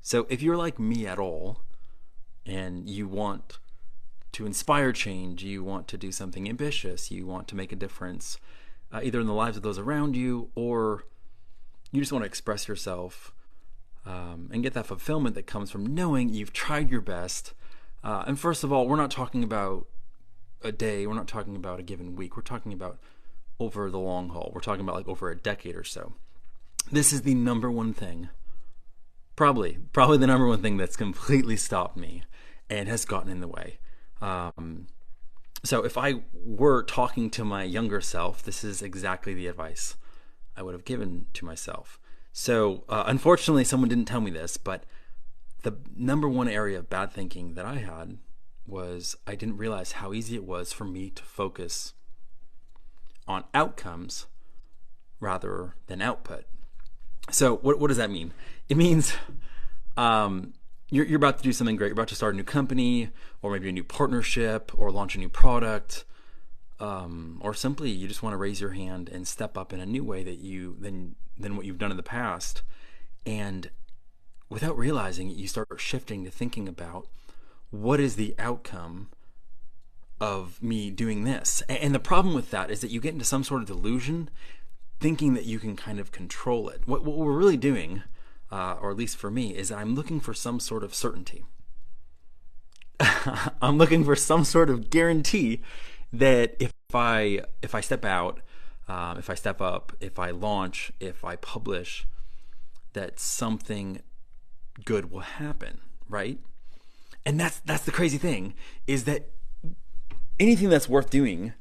So if you're like me at all and you want to inspire change, you want to do something ambitious, you want to make a difference either in the lives of those around you, or you just want to express yourself and get that fulfillment that comes from knowing you've tried your best. And first of all, we're not talking about a day, we're not talking about a given week, we're talking about over the long haul. We're talking about like over a decade or so. This is the number one thing, probably the number one thing that's completely stopped me and has gotten in the way. So if I were talking to my younger self, this is exactly the advice I would have given to myself. So unfortunately, someone didn't tell me this, but the number one area of bad thinking that I had was I didn't realize how easy it was for me to focus on outcomes rather than output. So what does that mean? It means you're about to do something great. You're about to start a new company, or maybe a new partnership, or launch a new product, or simply you just want to raise your hand and step up in a new way than what you've done in the past. And without realizing it, you start shifting to thinking about what is the outcome of me doing this. And the problem with that is that you get into some sort of delusion thinking that you can kind of control it. What we're really doing, or at least for me, is that I'm looking for some sort of certainty. I'm looking for some sort of guarantee that if I step out, if I step up, if I launch, if I publish, that something good will happen, right? And that's the crazy thing, is that anything that's worth doing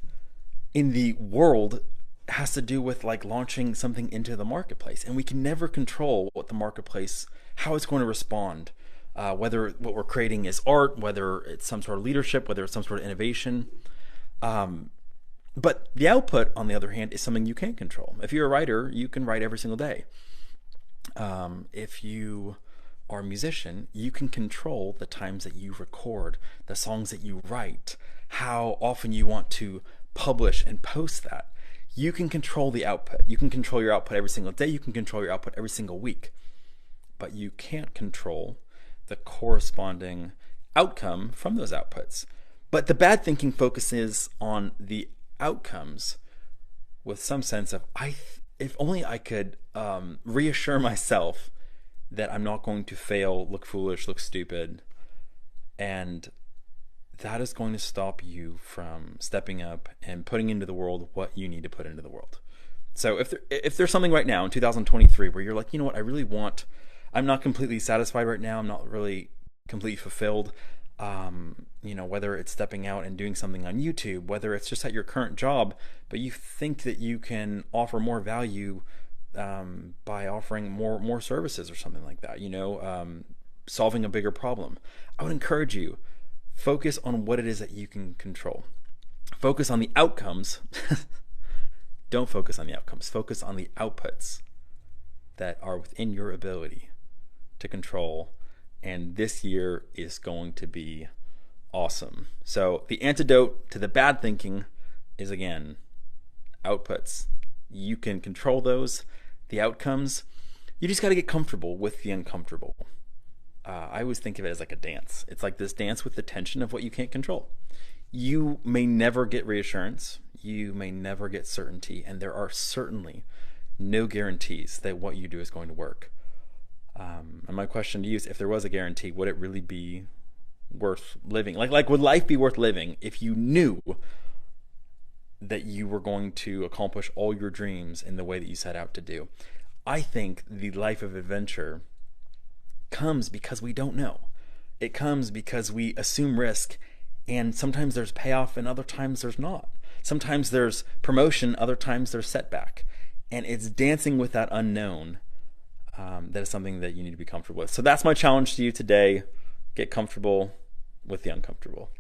in the world has to do with like launching something into the marketplace, and we can never control what the marketplace, how it's going to respond, whether what we're creating is art, whether it's some sort of leadership, whether it's some sort of innovation. But the output, on the other hand, is something you can't control. If you're a writer, you can write every single day. If you are a musician, you can control the times that you record, the songs that you write, how often you want to publish and post that. You can control the output. You can control your output every single day. You can control your output every single week. But you can't control the corresponding outcome from those outputs. But the bad thinking focuses on the outcomes with some sense of, if only I could reassure myself that I'm not going to fail, look foolish, look stupid, and that is going to stop you from stepping up and putting into the world what you need to put into the world. So if there's something right now in 2023 where you're like, you know what, I'm not completely satisfied right now, I'm not really completely fulfilled, whether it's stepping out and doing something on YouTube, whether it's just at your current job, but you think that you can offer more value by offering more services or something like that, solving a bigger problem. I would encourage you, focus on what it is that you can control. Focus on the outcomes. Don't focus on the outcomes. Focus on the outputs that are within your ability to control. And this year is going to be awesome. So the antidote to the bad thinking is, again, outputs. You can control those. The outcomes, you just got to get comfortable with the uncomfortable. I always think of it as like a dance. It's like this dance with the tension of what you can't control. You may never get reassurance. You may never get certainty. And there are certainly no guarantees that what you do is going to work. And my question to you is, if there was a guarantee, would it really be worth living? Like would life be worth living if you knew that you were going to accomplish all your dreams in the way that you set out to do? I think the life of adventure comes because we don't know. It comes because we assume risk, and sometimes there's payoff and other times there's not. Sometimes there's promotion, other times there's setback. And it's dancing with that unknown that is something that you need to be comfortable with. So that's my challenge to you today. Get comfortable with the uncomfortable.